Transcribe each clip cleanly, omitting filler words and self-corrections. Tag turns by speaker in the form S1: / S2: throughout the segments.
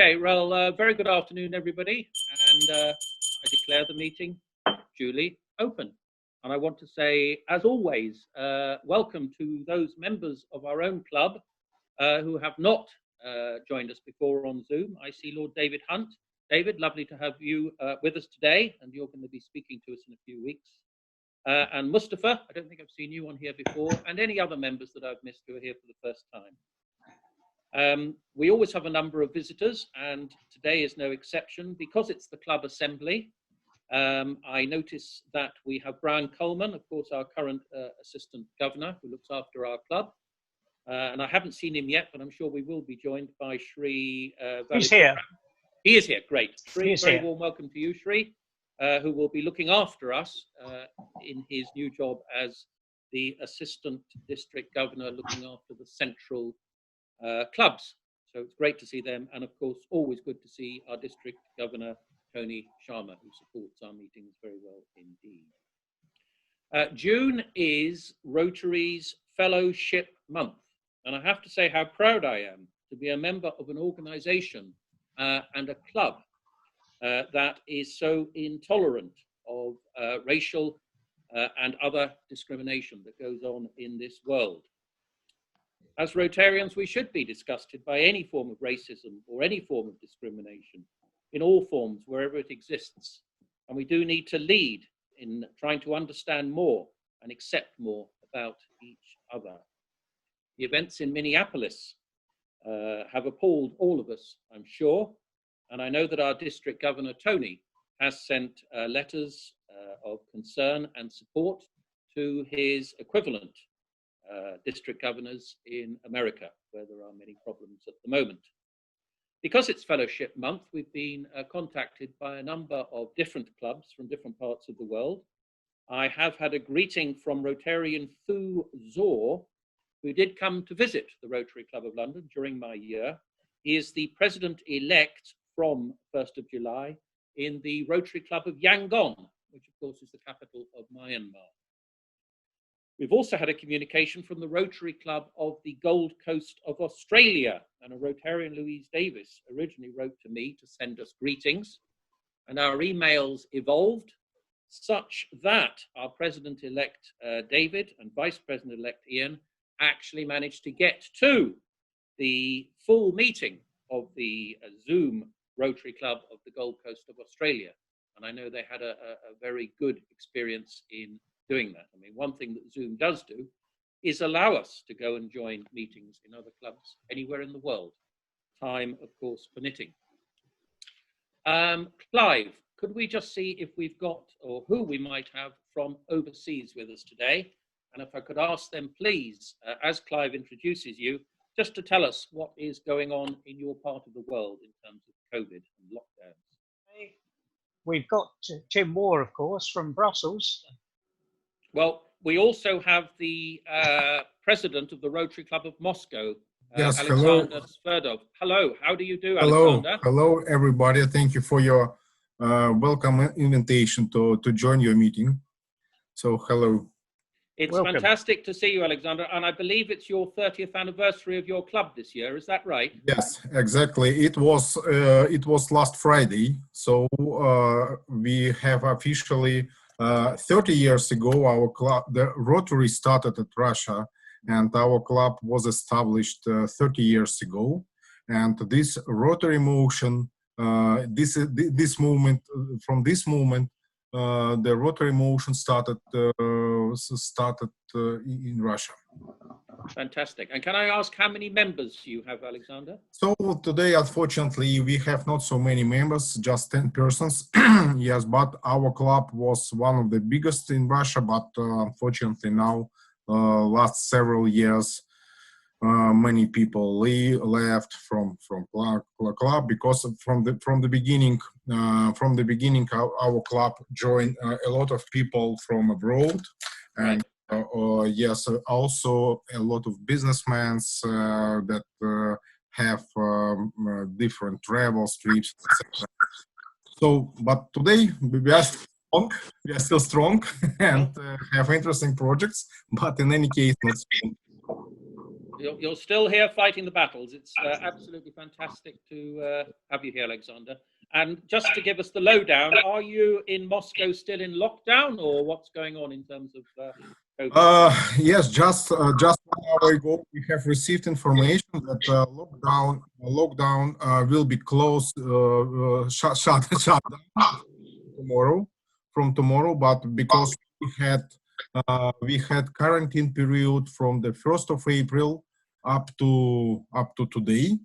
S1: Okay, well, very good afternoon, everybody, and I declare the meeting duly open. And I want to say, as always, welcome to those members of our own club who have not joined us before on Zoom. I see Lord David Hunt. David, lovely to have you with us today, and you're going to be speaking to us in a few weeks. And Mustafa, I don't think I've seen you on here before, and any other members that I've missed who are here for the first time. We always have a number of visitors, and today is no exception because it's the club assembly. I notice that we have Brian Coleman, of course, our current assistant governor who looks after our club. And I haven't seen him yet, but I'm sure we will be joined by Shri.
S2: He's here.
S1: He is here, great. Shri, very
S2: here.
S1: warm welcome to you, Shri, who will be looking after us in his new job as the assistant district governor looking after the central clubs. So it's great to see them, and of course always good to see our district governor Tony Sharma, who supports our meetings very well indeed. June is Rotary's Fellowship Month, and I have to say how proud I am to be a member of an organization and a club that is so intolerant of racial and other discrimination that goes on in this world. As Rotarians, we should be disgusted by any form of racism or any form of discrimination in all forms, wherever it exists. And we do need to lead in trying to understand more and accept more about each other. The events in Minneapolis have appalled all of us, I'm sure. And I know that our district governor, Tony, has sent letters of concern and support to his equivalent district governors in America, where there are many problems at the moment. Because it's Fellowship Month, we've been contacted by a number of different clubs from different parts of the world. I have had a greeting from Rotarian Thu Zor, who did come to visit the Rotary Club of London during my year. He is the president-elect from 1st of July in the Rotary Club of Yangon, which of course is the capital of Myanmar. We've also had a communication from the Rotary Club of the Gold Coast of Australia, and a Rotarian, Louise Davis, originally wrote to me to send us greetings, and our emails evolved such that our President-elect David and Vice President-elect Ian actually managed to get to the full meeting of the Zoom Rotary Club of the Gold Coast of Australia, and I know they had a very good experience in doing that. I mean, one thing that Zoom does do is allow us to go and join meetings in other clubs anywhere in the world, time, of course, permitting. Clive, could we just see if we've got, or who we might have from overseas with us today? And if I could ask them, please, as Clive introduces you, just to tell us what is going on in your part of the world in terms of COVID and lockdowns.
S2: We've got Tim Moore, of course, from Brussels.
S1: Well, we also have the president of the Rotary Club of Moscow,
S3: yes,
S1: Alexander Sverdov. Hello, how do you do,
S3: hello.
S1: Alexander?
S3: Hello, everybody. Thank you for your welcome invitation to join your meeting. So, hello.
S1: It's
S2: welcome.
S1: Fantastic to see you, Alexander, and I believe it's your 30th anniversary of your club this year. Is that right?
S3: Yes, exactly. It was last Friday. So we have officially 30 years ago, our club, the Rotary, started at Russia, and our club was established 30 years ago. And this Rotary motion, this movement, from this moment, the Rotary motion started in Russia.
S1: Fantastic. And can I ask how many members you have, Alexander?
S3: So today, unfortunately, we have not so many members, just 10 persons. Yes, but our club was one of the biggest in Russia, but unfortunately now, last several years, many people left from club because from the beginning, our club joined a lot of people from abroad, and yes, also a lot of businessmen that have different travels, trips, etc. So, but today we are strong. We are still strong and have interesting projects, but in any case, not strong.
S1: You're still here fighting the battles. It's absolutely fantastic to have you here, Alexander. And just to give us the lowdown, are you in Moscow still in lockdown, or what's going on in terms of COVID?
S3: Yes, just 1 hour ago, we have received information that lockdown will be closed, shut down from tomorrow. But because we had quarantine period from the 1st of April up to today.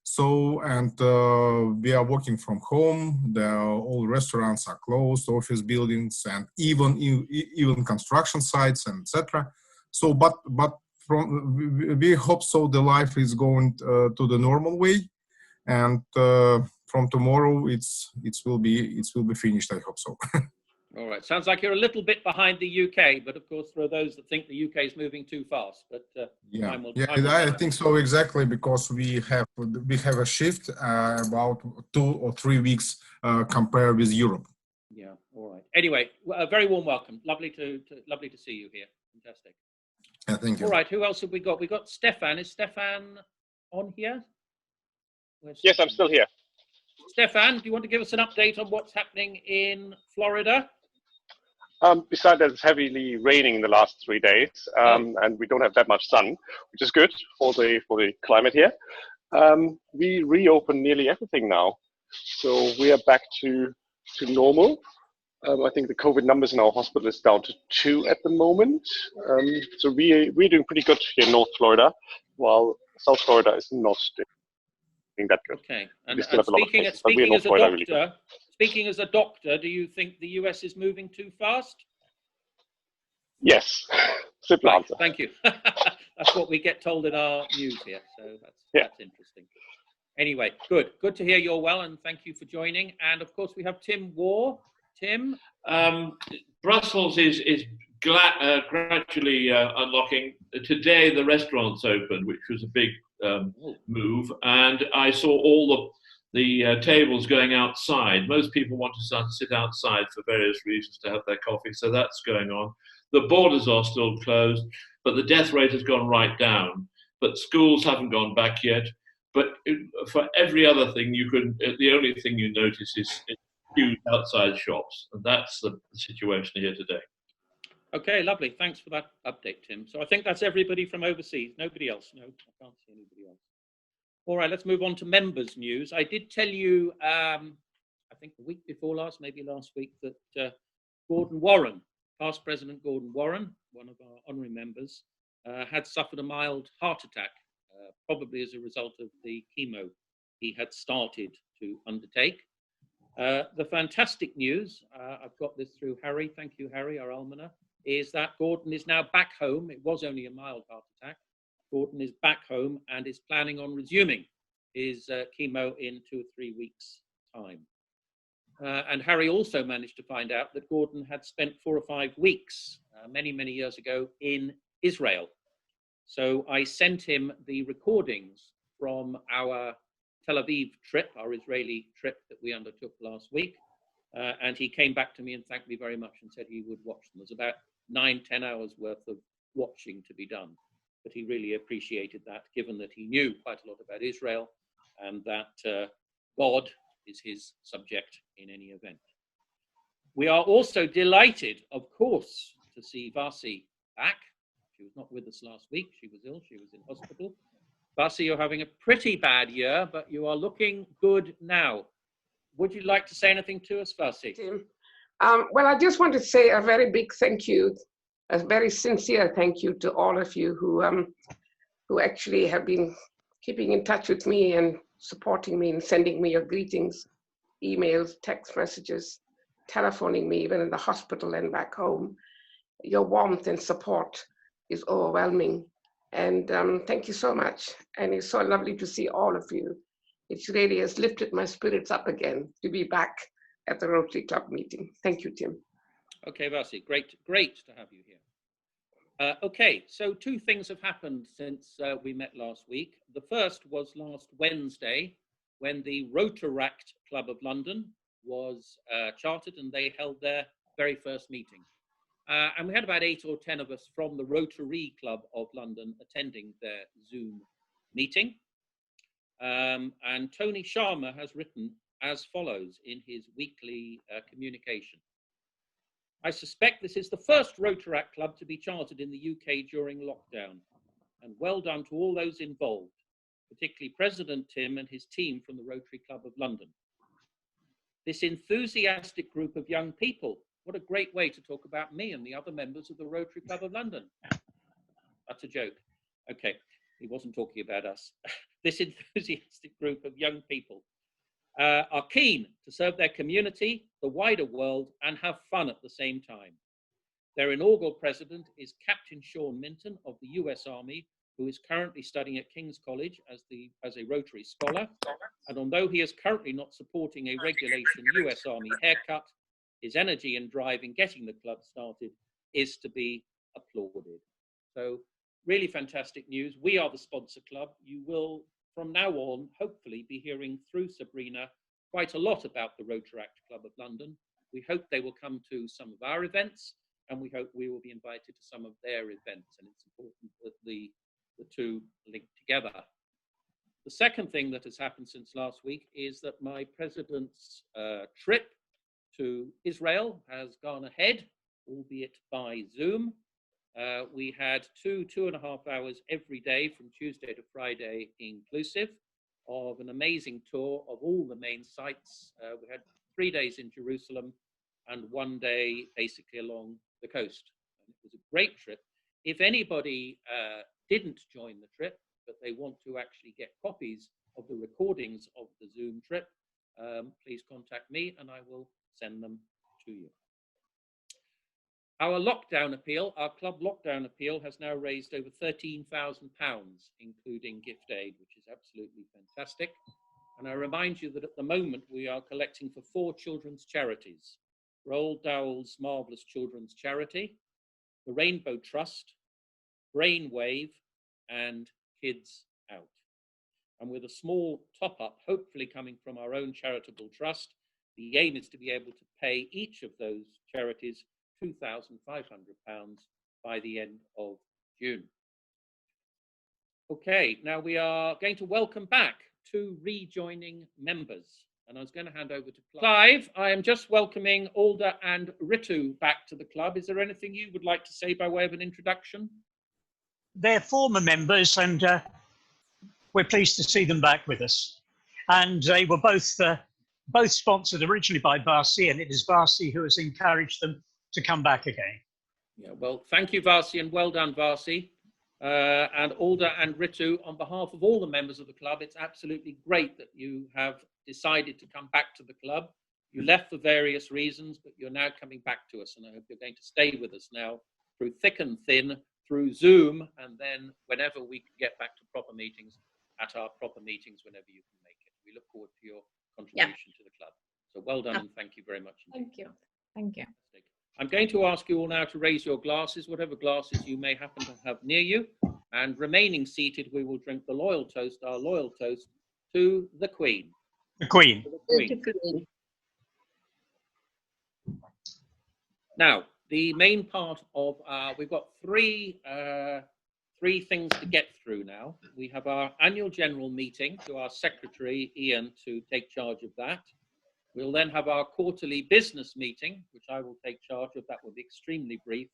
S3: So, and we are working from home. All restaurants are closed, office buildings, and even construction sites, and etc. So, but we hope so. The life is going to the normal way, and from tomorrow it will be finished. I hope so.
S1: All right. Sounds like you're a little bit behind the UK, but of course there are those that think the UK is moving too fast. But
S3: I think so, exactly, because we have a shift about 2 or 3 weeks compared with Europe.
S1: Yeah. All right. Anyway, a very warm welcome. Lovely to see you here. Fantastic.
S3: Thank you.
S1: All right. Who else have we got? We got Stefan. Is Stefan on here?
S4: Yes, I'm still here.
S1: Stefan, do you want to give us an update on what's happening in Florida?
S4: Besides that, it's heavily raining in the last 3 days, and we don't have that much sun, which is good for the climate here. We reopened nearly everything now, so we are back to normal. I think the COVID numbers in our hospital is down to 2 at the moment. So we're doing pretty good here in North Florida, while South Florida is not doing that good.
S1: Okay. And speaking as a doctor, do you think the US is moving too fast?
S4: Yes. Simple answer.
S1: Thank you. That's what we get told in our news here. So that's interesting. Anyway, good to hear you're well, and thank you for joining. And of course, we have Tim War. Tim?
S5: Brussels is gradually unlocking. Today, the restaurants opened, which was a big move, and I saw all the tables going outside. Most people want to sit outside for various reasons to have their coffee, so that's going on. The borders are still closed, but the death rate has gone right down. But schools haven't gone back yet. But for every other thing, the only thing you notice is queues outside shops, and that's the situation here today.
S1: Okay, lovely. Thanks for that update, Tim. So I think that's everybody from overseas. Nobody else? No, I can't see anybody else. All right, let's move on to members' news. I did tell you, I think the week before last, maybe last week, that Gordon Warren, past President Gordon Warren, one of our honorary members, had suffered a mild heart attack, probably as a result of the chemo he had started to undertake. The fantastic news, I've got this through Harry, thank you Harry, our almoner, is that Gordon is now back home. It was only a mild heart attack. Gordon is back home and is planning on resuming his chemo in 2 or 3 weeks' time. And Harry also managed to find out that Gordon had spent 4 or 5 weeks, many, many years ago, in Israel. So I sent him the recordings from our Tel Aviv trip, our Israeli trip that we undertook last week. And he came back to me and thanked me very much and said he would watch them. There's about 9-10 hours worth of watching to be done. But he really appreciated that, given that he knew quite a lot about Israel and that God is his subject in any event. We are also delighted, of course, to see Vasi back. She was not with us last week. She was ill. She was in hospital. Vasi, you're having a pretty bad year, but you are looking good now. Would you like to say anything to us, Vasi?
S6: Tim. Well, I just want to say a very big thank you, a very sincere thank you to all of you who actually have been keeping in touch with me and supporting me and sending me your greetings, emails, text messages, telephoning me even in the hospital and back home. Your warmth and support is overwhelming. And thank you so much. And it's so lovely to see all of you. It really has lifted my spirits up again to be back at the Rotary Club meeting. Thank you, Tim.
S1: Okay, Vasi, great to have you here. Okay, so 2 things have happened since we met last week. The first was last Wednesday when the Rotaract Club of London was chartered and they held their very first meeting. And we had about 8 or 10 of us from the Rotary Club of London attending their Zoom meeting. And Tony Sharma has written as follows in his weekly communication. I suspect this is the first Rotaract club to be chartered in the UK during lockdown, and well done to all those involved, particularly President Tim and his team from the Rotary Club of London. This enthusiastic group of young people, what a great way to talk about me and the other members of the Rotary Club of London. That's a joke. Okay, he wasn't talking about us. This enthusiastic group of young people are keen to serve their community, the wider world, and have fun at the same time. Their inaugural president is Captain Sean Minton of the US Army, who is currently studying at King's College as a Rotary scholar. And although he is currently not supporting a regulation US Army haircut, his energy and drive in getting the club started is to be applauded. So really fantastic news. We are the sponsor club. You will, from now on, hopefully be hearing through Sabrina quite a lot about the Rotaract Club of London. We hope they will come to some of our events, and we hope we will be invited to some of their events, and it's important that the two link together. The second thing that has happened since last week is that my president's trip to Israel has gone ahead, albeit by Zoom. We had 2.5 hours every day from Tuesday to Friday inclusive of an amazing tour of all the main sites. We had 3 days in Jerusalem and 1 day basically along the coast. And it was a great trip. If anybody didn't join the trip, but they want to actually get copies of the recordings of the Zoom trip, please contact me and I will send them to you. Our lockdown appeal, our club lockdown appeal, has now raised over £13,000, including gift aid, which is absolutely fantastic. And I remind you that at the moment we are collecting for 4 children's charities: Roald Dahl's Marvellous Children's Charity, the Rainbow Trust, Brainwave, and Kids Out. And with a small top-up, hopefully coming from our own charitable trust, the aim is to be able to pay each of those charities £2,500 by the end of June. Okay, now we are going to welcome back 2 rejoining members. And I was going to hand over to Clive. I am just welcoming Alda and Ritu back to the club. Is there anything you would like to say by way of an introduction?
S2: They're former members, and we're pleased to see them back with us. And they were both sponsored originally by Vasi, and it is Vasi who has encouraged them to come back again.
S1: Yeah, well, thank you, Vasi, and well done, Vasi. And Alda and Ritu, on behalf of all the members of the club, it's absolutely great that you have decided to come back to the club. You left for various reasons, but you're now coming back to us, and I hope you're going to stay with us now through thick and thin, through Zoom, and then whenever we can get back to proper meetings, at our proper meetings, whenever you can make it. We look forward to your contribution to the club. So well done, and thank you very much indeed.
S7: Thank you. Thank you.
S1: I'm going to ask you all now to raise your glasses, whatever glasses you may happen to have near you, and remaining seated, we will drink the loyal toast, our loyal toast, to the Queen.
S2: The Queen.
S1: The Queen. Now, the main part of we've got three things to get through now. We have our annual general meeting, to our secretary, Ian, to take charge of that. We'll then have our quarterly business meeting, which I will take charge of. That will be extremely brief.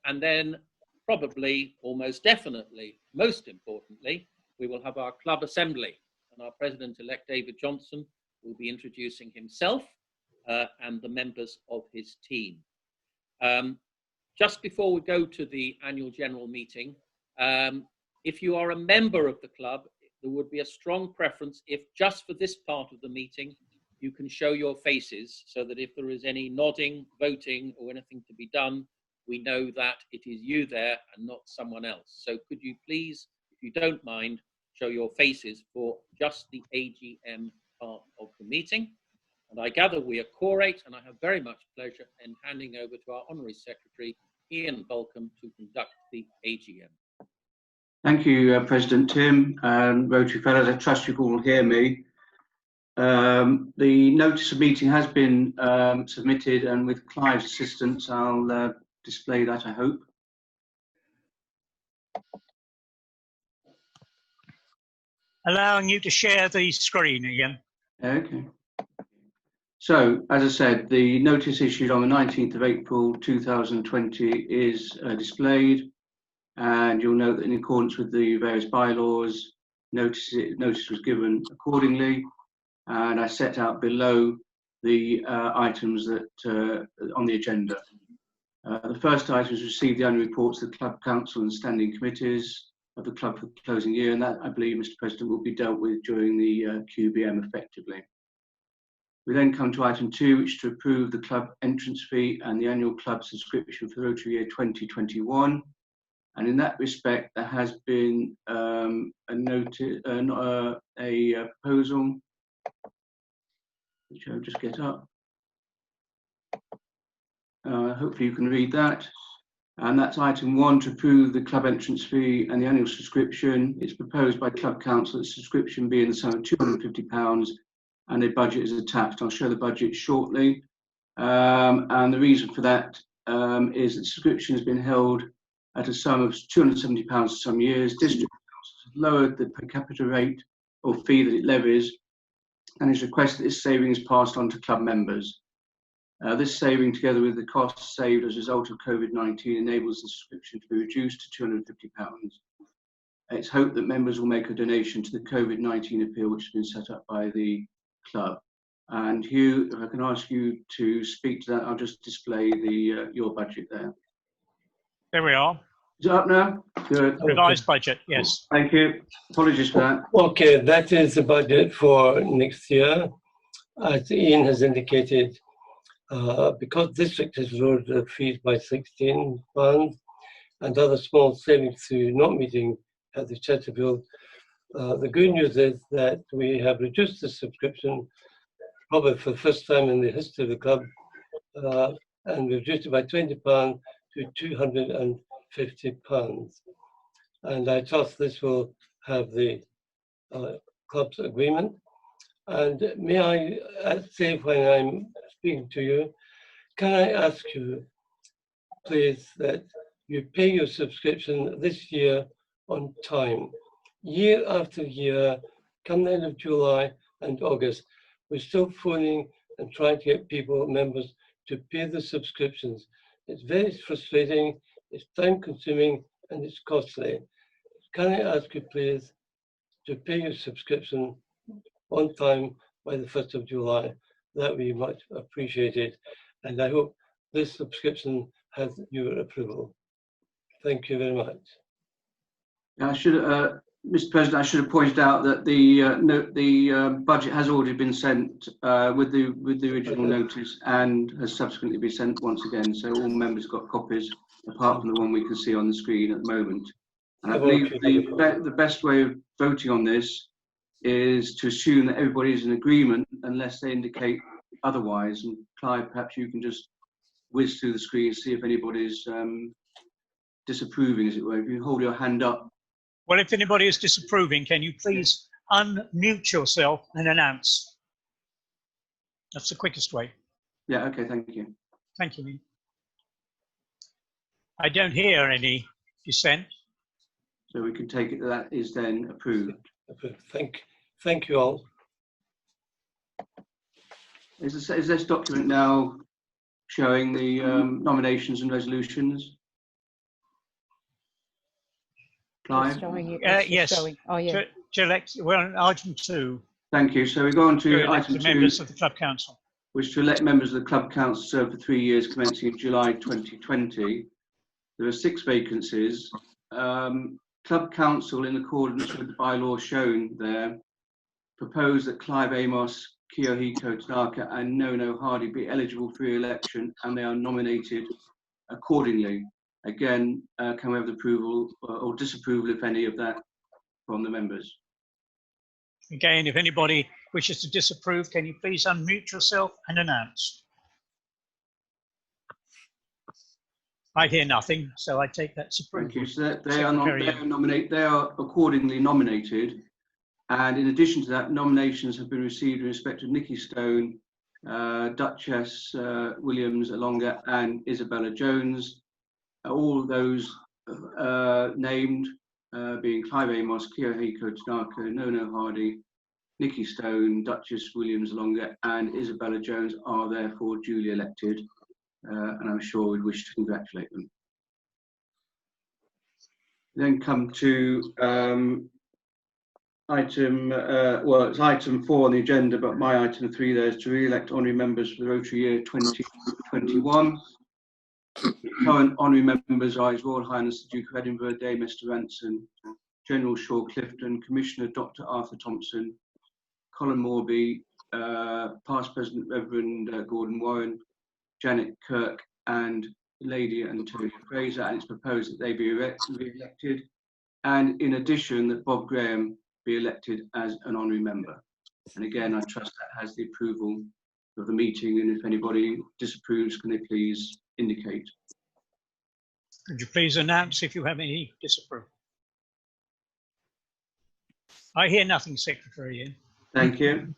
S1: And then probably, almost definitely, most importantly, we will have our club assembly. And our president-elect, David Johnson, will be introducing himself and the members of his team. Just before we go to the annual general meeting, if you are a member of the club, there would be a strong preference if just for this part of the meeting, you can show your faces so that if there is any nodding, voting, or anything to be done, we know that it is you there and not someone else. So could you please, if you don't mind, show your faces for just the AGM part of the meeting. And I gather we are quorate, and I have very much pleasure in handing over to our Honorary Secretary, Ian Balcombe, to conduct the AGM.
S8: Thank you, President Tim and Rotary Fellows. I trust you can all hear me. The notice of meeting has been submitted, and with Clive's assistance, I'll display that, I hope.
S2: Allowing you to share the screen again.
S8: Okay. So, as I said, the notice issued on the 19th of April 2020 is displayed, and you'll note that in accordance with the various bylaws, notice was given accordingly, and I set out below the items that on the agenda. The first item is receive the annual reports of the Club Council and standing committees of the club for the closing year, and that, I believe, Mr. President, will be dealt with during the QBM effectively. We then come to item 2, which is to approve the club entrance fee and the annual club subscription for Rotary year 2021. And in that respect, there has been a proposal, which I'll just get up. Hopefully you can read that. And that's item 1, to approve the club entrance fee and the annual subscription. It's proposed by Club Council that subscription be in the sum of £250 and a budget is attached. I'll show the budget shortly. And the reason for that is that subscription has been held at a sum of £270 for some years. District Council has lowered the per capita rate or fee that it levies, and it's requested that this saving is passed on to club members. This saving, together with the costs saved as a result of COVID-19, enables the subscription to be reduced to £250. It's hoped that members will make a donation to the COVID-19 appeal, which has been set up by the club. And Hugh, if I can ask you to speak to that, I'll just display the your budget there.
S2: There we are.
S8: Is it up now? Good.
S2: Revised budget, yes.
S8: Thank you. Apologies for that.
S7: Okay, that is the budget for next year. As Ian has indicated, because district has lowered the fees by £16 and other small savings through not meeting at the charter bill, the good news is that we have reduced the subscription probably for the first time in the history of the club, and we reduced it by £20 to £250. And I trust this will have the club's agreement. And may I say, when I'm speaking to you, can I ask you, please, that you pay your subscription this year on time? Year after year, come the end of July and August, we're still phoning and trying to get people, members, to pay the subscriptions. It's very frustrating, it's time consuming, and it's costly. Can I ask you, please, to pay your subscription on time by the 1st of July? That would be much appreciated. And I hope this subscription has your approval. Thank you very much.
S8: I should, Mr. President, I should have pointed out that the budget has already been sent with the original notice and has subsequently been sent once again. So all members got copies, apart from the one we can see on the screen at the moment. And I believe the best way of voting on this is to assume that everybody is in agreement unless they indicate otherwise. And Clive, perhaps you can just whiz through the screen and see if anybody's disapproving, as it were. If you hold your hand up.
S2: Well, if anybody is disapproving, can you please unmute yourself and announce? That's the quickest way.
S8: Yeah, okay, thank you.
S2: Thank you. I don't hear any dissent.
S8: So we can take it that is then approved.
S7: Thank you all.
S8: Is this document now showing the nominations and resolutions? Clive?
S2: Yes.
S9: Oh, yeah.
S2: To elect, we're on item 2.
S8: Thank you. So we go on to item 2.
S2: Members of the Club Council.
S8: Which to elect members of the Club Council serve for 3 years commencing in July 2020. There are 6 vacancies. Club Council, in accordance with the bylaw shown there, propose that Clive Amos, Kiyohiko Tanaka and Nono Hardy be eligible for re-election, and they are nominated accordingly. Again, can we have the approval or disapproval, if any, of that from the members?
S2: Again, if anybody wishes to disapprove, can you please unmute yourself and announce? I hear nothing, so I take that as approval.
S8: Thank you. So they are accordingly nominated. And in addition to that, nominations have been received in respect of Nikki Stone, Duchess Williams Alonga and Isabella Jones. all those named, being Clive Amos, Keo Heiko Tanaka, Nono Hardy, Nikki Stone, Duchess Williams Longer, and Isabella Jones, are therefore duly elected, and I'm sure we'd wish to congratulate them. Then come to it's item 4 on the agenda, but my item 3 there is to re-elect honorary members for the Rotary year 2021. Current honorary members are His Royal Highness the Duke of Edinburgh, Dame Esther Ranson, General Shaw Clifton, Commissioner Dr. Arthur Thompson, Colin Morby, past President Reverend Gordon Warren, Janet Kirk, and Lady Antonia Fraser, and it's proposed that they be re-elected, and in addition that Bob Graham be elected as an honorary member. And again, I trust that has the approval of the meeting, and if anybody disapproves, can they please indicate?
S2: Could you please announce if you have any disapproval? I hear nothing, Secretary Ian.
S8: Thank you.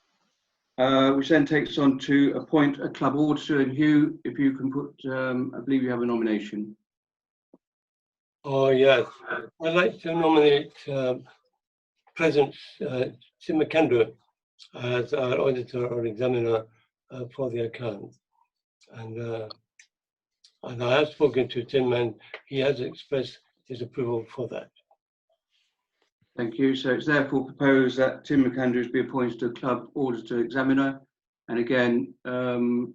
S8: Which then takes on to appoint a club auditor. And Hugh, if you can put, I believe you have a nomination.
S7: Oh, yes. I'd like to nominate President Tim McAndrew as our auditor or examiner for the accounts. And I have spoken to Tim, and he has expressed his approval for that.
S8: Thank you. So it's therefore proposed that Tim McAndrews be appointed to club auditor examiner. And again, can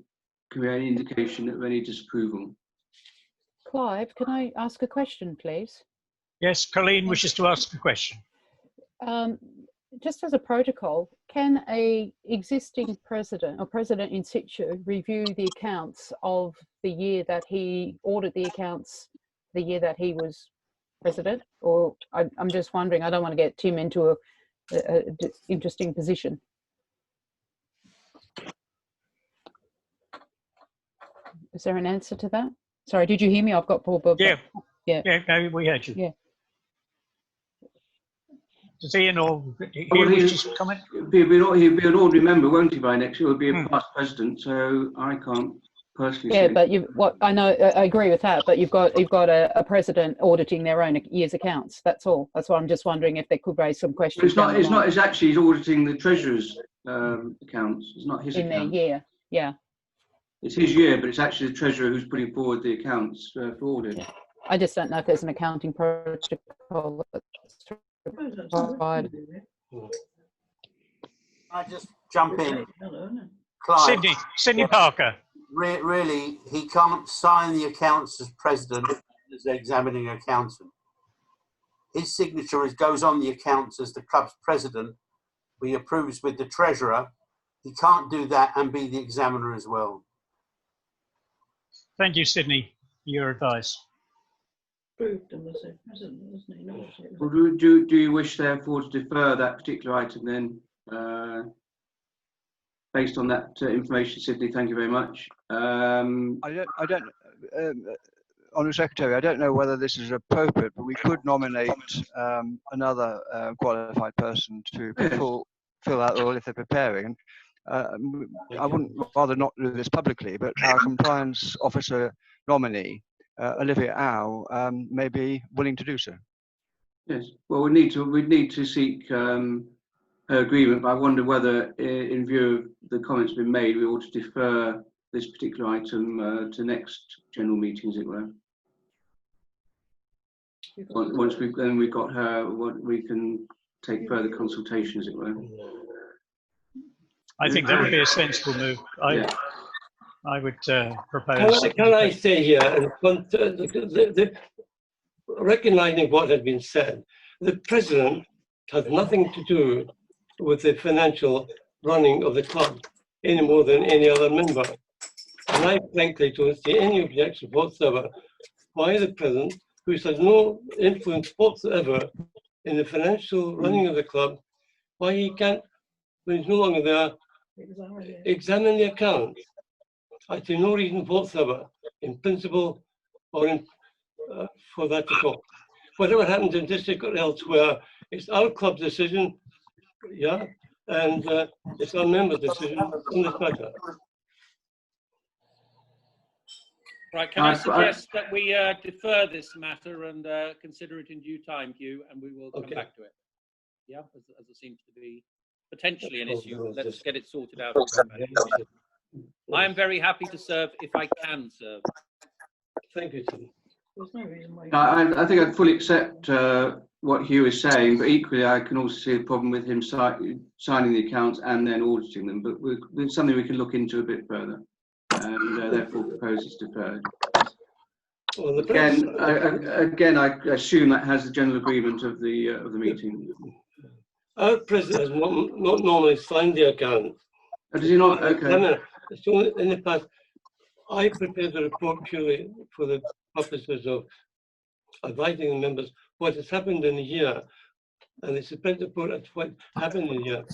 S8: we have any indication of any disapproval?
S9: Clive, can I ask a question, please?
S2: Yes, Colleen wishes to ask a question.
S9: Just as a protocol, can a existing president or president in situ review the accounts of the year that he audited the accounts, the year that he was president? Or I'm just wondering, I don't want to get Tim into a interesting position. Is there an answer to that? Sorry, did you hear me? I've got Paul Bob.
S2: Yeah.
S9: Yeah.
S2: No, we heard you.
S9: Yeah.
S2: Does Ian or Hugh wish to comment?
S8: He'll be an ordinary member, won't he, by next year? He'll be a past president, so I can't personally say.
S9: But I know, I agree with that, but you've got a president auditing their own year's accounts. That's all. That's why I'm just wondering if they could raise some questions.
S8: It's actually he's auditing the treasurer's accounts. It's not his
S9: in
S8: accounts.
S9: their year. Yeah.
S8: It's his year, but it's actually the treasurer who's putting forward the accounts for audit.
S9: Yeah. I just don't know if there's an accounting protocol that's required.
S10: I just jump in. Clive,
S2: Sydney Parker.
S10: Really, he can't sign the accounts as president, as the examining accountant. His signature goes on the accounts as the club's president. He approves with the treasurer. He can't do that and be the examiner as well.
S2: Thank you, Sydney, for your advice.
S8: Well, do you wish, therefore, to defer that particular item then, based on that information, Sydney? Thank you very much.
S11: Honourable Secretary, I don't know whether this is appropriate, but we could nominate another qualified person to fill out the role if they're preparing. I wouldn't rather not do this publicly, but our compliance officer nominee, Olivia Au, may be willing to do so.
S8: Yes. Well, we'd need to seek her agreement, but I wonder whether, in view of the comments been made, we ought to defer this particular item to next general meeting, as it were. Once we've got her, we can take further consultation, as it were.
S2: I think that would be a sensible move. I would propose.
S7: Can I say here, recognizing what has been said, the president has nothing to do with the financial running of the club any more than any other member. And I frankly don't see any objection whatsoever by the president, who has no influence whatsoever in the financial running of the club, why he can't, when he's no longer there, examine the accounts. I see no reason whatsoever, in principle or in, for that at all. Whatever happens in district or elsewhere, it's our club's decision, yeah, and it's our members' decision on this matter.
S1: Right, can I suggest that we defer this matter and consider it in due time, Hugh, and we will come back to it? Yeah, as it seems to be potentially an issue. Let's get it sorted out. I am very happy to serve if I can serve.
S7: Thank you, Tim.
S8: I think I'd fully accept what Hugh is saying, but equally I can also see the problem with him signing the accounts and then auditing them. But it's something we can look into a bit further, and therefore propose it's deferred.
S7: Well,
S8: again, I assume that has the general agreement of the meeting.
S7: Our president has not normally signed the account.
S8: Oh, does he not? Okay.
S7: No. It's only in the past. I prepared the report purely for the purposes of advising the members what has happened in the year, and it's a print report of what happened in the year.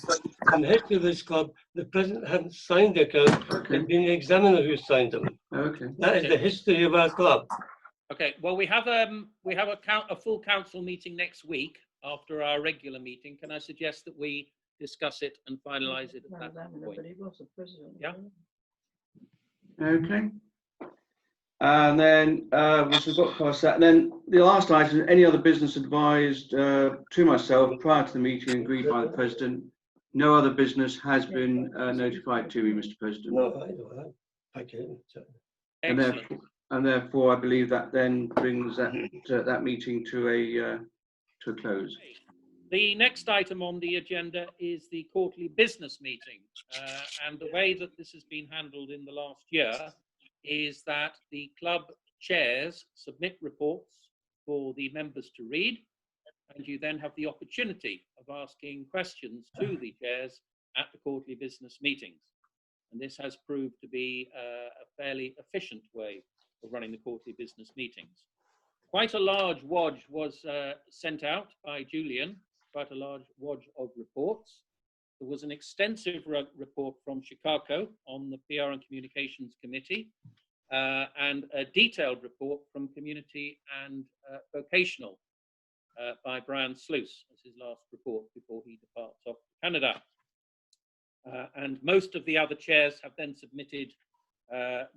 S7: In the history of this club, the president hadn't signed the account.
S8: Okay.
S7: It's been the examiner who signed them.
S8: Okay.
S7: That is the history of our club.
S1: Okay. Well, we have a full council meeting next week after our regular meeting. Can I suggest that we discuss it and finalise it at that point? Yeah.
S8: Okay. And then we've got past that. And then the last item: any other business advised to myself prior to the meeting agreed by the president. No other business has been notified to me, Mr. President.
S7: No, I don't. Thank you.
S8: And therefore, I believe that then brings that meeting to a close.
S1: The next item on the agenda is the quarterly business meeting, and the way that this has been handled in the last year is that the club chairs submit reports for the members to read, and you then have the opportunity of asking questions to the chairs at the quarterly business meetings. And this has proved to be a fairly efficient way of running the quarterly business meetings. Quite a large wodge was sent out by Julian, quite a large wodge of reports. There was an extensive report from Chicago on the PR and Communications Committee, and a detailed report from Community and Vocational by Brian Sluice as his last report before he departs off to Canada. And most of the other chairs have then submitted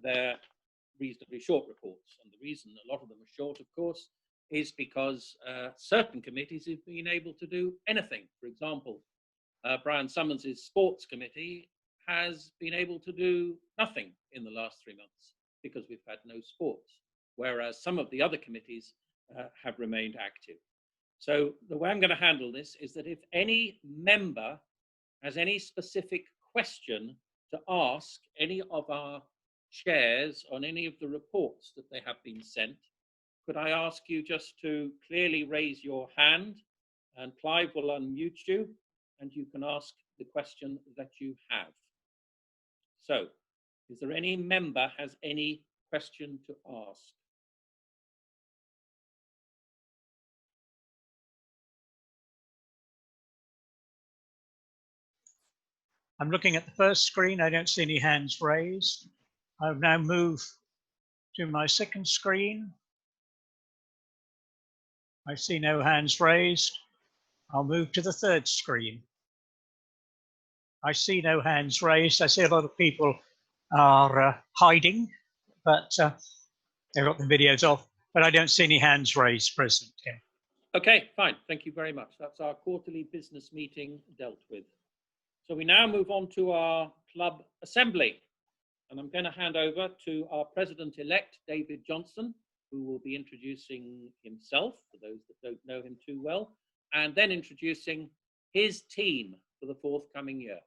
S1: their reasonably short reports. And the reason a lot of them are short, of course, is because certain committees have been able to do anything. For example, Brian Summons's sports committee has been able to do nothing in the last 3 months because we've had no sports, whereas some of the other committees have remained active. So the way I'm going to handle this is that if any member has any specific question to ask any of our chairs on any of the reports that they have been sent, could I ask you just to clearly raise your hand, and Clive will unmute you and you can ask the question that you have. So, is there any member has any question to ask?
S2: I'm looking at the first screen. I don't see any hands raised. I've now moved to my second screen. I see no hands raised. I'll move to the third screen. I see no hands raised. I see a lot of people are hiding, but they've got the videos off, but I don't see any hands raised, President Tim.
S1: Okay, fine. Thank you very much. That's our quarterly business meeting dealt with. So we now move on to our club assembly. And I'm going to hand over to our president-elect, David Johnson, who will be introducing himself, for those that don't know him too well, and then introducing his team for the forthcoming year.